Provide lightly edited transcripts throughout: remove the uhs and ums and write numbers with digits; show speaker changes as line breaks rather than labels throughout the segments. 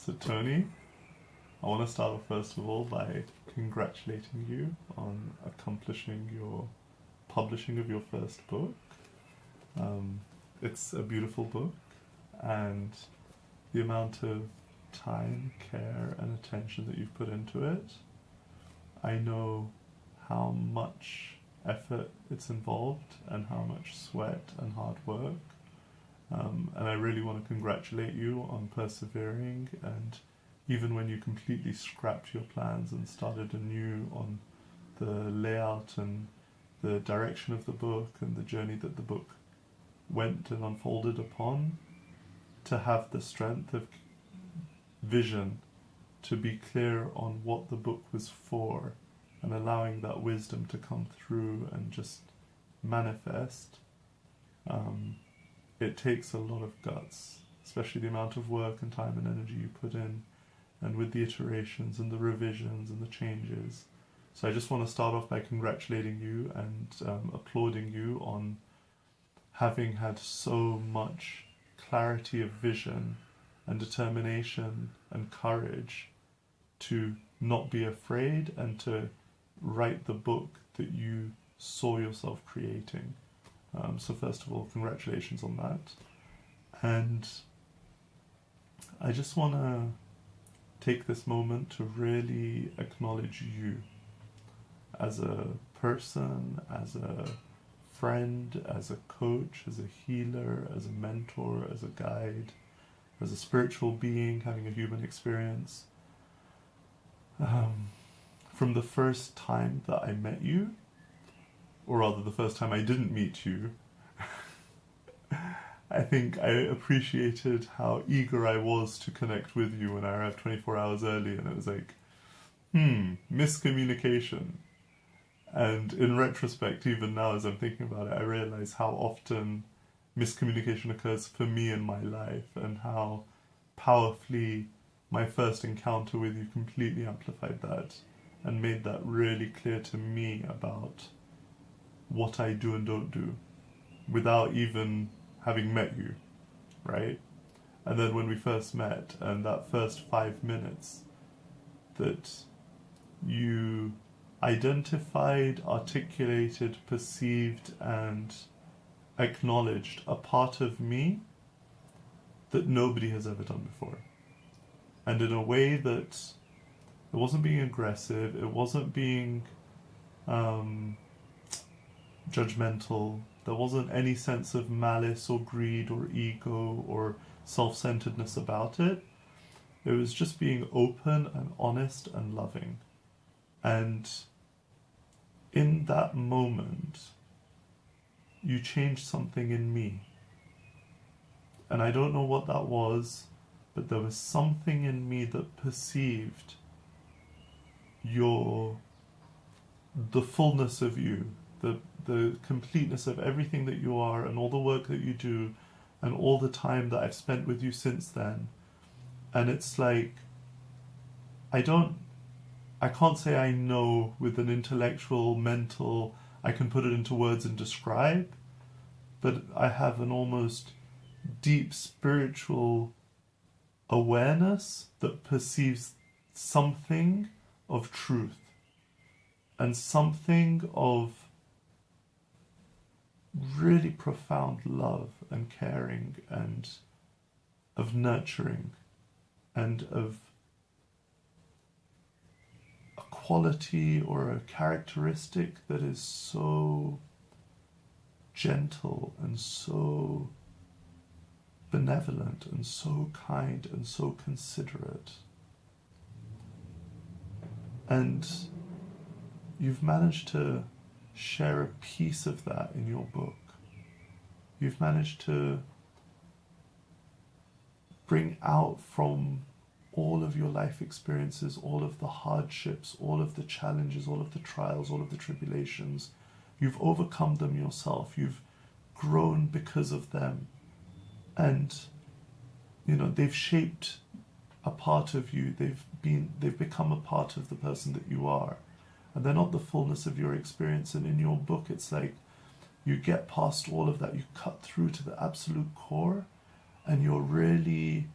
So Tony, I want to start off first of all by congratulating you on accomplishing your publishing of your first book. Um, it's a beautiful book, and the amount of time, care, and attention that you've put into it, I know how much effort it's involved and how much sweat and hard work. And I really want to congratulate you on persevering, and even when you completely scrapped your plans and started anew on the layout and the direction of the book and the journey that the book went and unfolded upon, to have the strength of vision to be clear on what the book was for and allowing that wisdom to come through and just manifest. It takes a lot of guts, especially the amount of work and time and energy you put in, and with the iterations and the revisions and the changes. So I just want to start off by congratulating you and applauding you on having had so much clarity of vision and determination and courage to not be afraid and to write the book that you saw yourself creating. So first of all, congratulations on that. And I just want to take this moment to really acknowledge you as a person, as a friend, as a coach, as a healer, as a mentor, as a guide, as a spiritual being having a human experience. From the first time that I met you, or rather the first time I didn't meet you, I think I appreciated how eager I was to connect with you when I arrived 24 hours early, and it was like, miscommunication. And in retrospect, even now as I'm thinking about it, I realize how often miscommunication occurs for me in my life, and how powerfully my first encounter with you completely amplified that and made that really clear to me about what I do and don't do without even having met you, right? And then when we first met, and that first 5 minutes that you identified, articulated, perceived, and acknowledged a part of me that nobody has ever done before. And in a way that it wasn't being aggressive, it wasn't being judgmental, there wasn't any sense of malice or greed or ego or self-centeredness about it. It was just being open and honest and loving. And in that moment, you changed something in me. And I don't know what that was, but there was something in me that perceived the fullness of you, the completeness of everything that you are, and all the work that you do, and all the time that I've spent with you since then. And it's like, I can't say I know with an intellectual, mental, I can put it into words and describe, but I have an almost deep spiritual awareness that perceives something of truth and something of really profound love and caring and of nurturing and of a quality or a characteristic that is so gentle and so benevolent and so kind and so considerate. And you've managed to share a piece of that in your book. You've managed to bring out from all of your life experiences, all of the hardships, all of the challenges, all of the trials, all of the tribulations. You've overcome them yourself. You've grown because of them. And, they've shaped a part of you. They've become a part of the person that you are. And they're not the fullness of your experience. And in your book, it's like you get past all of that. You cut through to the absolute core, and you're really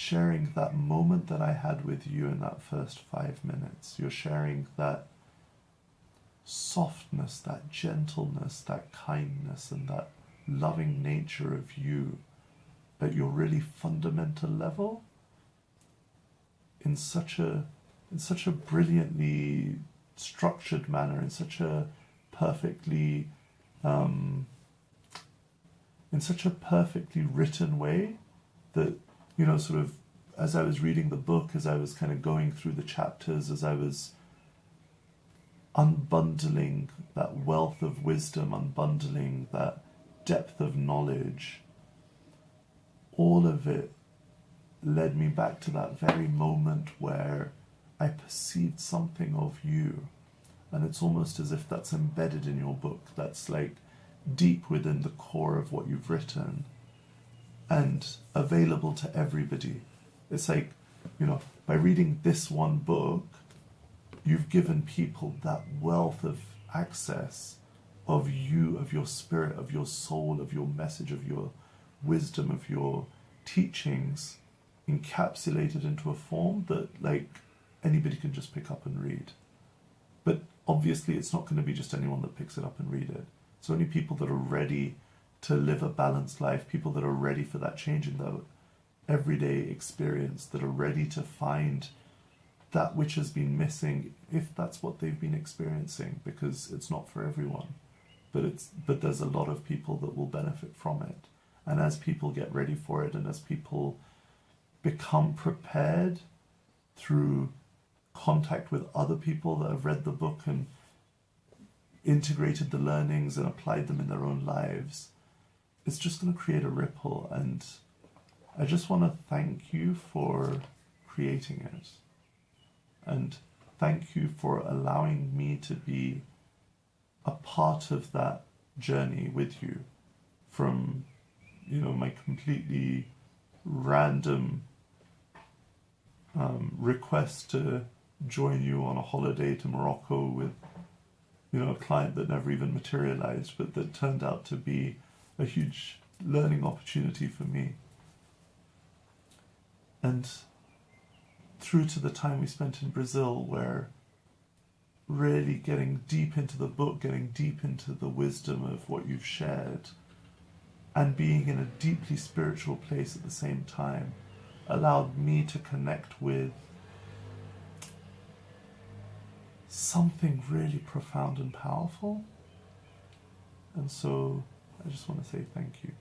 sharing that moment that I had with you in that first 5 minutes. You're sharing that softness, that gentleness, that kindness, and that loving nature of you at your really fundamental level in such a brilliantly structured manner, in such a perfectly written way that, you know, sort of as I was reading the book, as I was kind of going through the chapters, as I was unbundling that wealth of wisdom, unbundling that depth of knowledge, all of it led me back to that very moment where I perceived something of you. And it's almost as if that's embedded in your book, that's like deep within the core of what you've written and available to everybody. It's like, you know, by reading this one book, you've given people that wealth of access of you, of your spirit, of your soul, of your message, of your wisdom, of your teachings, encapsulated into a form that, like, anybody can just pick up and read. But obviously it's not going to be just anyone that picks it up and read it. It's only people that are ready to live a balanced life, people that are ready for that change in their everyday experience, that are ready to find that which has been missing, if that's what they've been experiencing, because it's not for everyone. But there's a lot of people that will benefit from it. And as people get ready for it, and as people become prepared through contact with other people that have read the book and integrated the learnings and applied them in their own lives, it's just going to create a ripple. And I just want to thank you for creating it. And thank you for allowing me to be a part of that journey with you, from, you know, my completely random request to join you on a holiday to Morocco with, you know, a client that never even materialized, but that turned out to be a huge learning opportunity for me. And through to the time we spent in Brazil, where really getting deep into the book, getting deep into the wisdom of what you've shared, and being in a deeply spiritual place at the same time, allowed me to connect with something really profound and powerful. And so I just want to say thank you.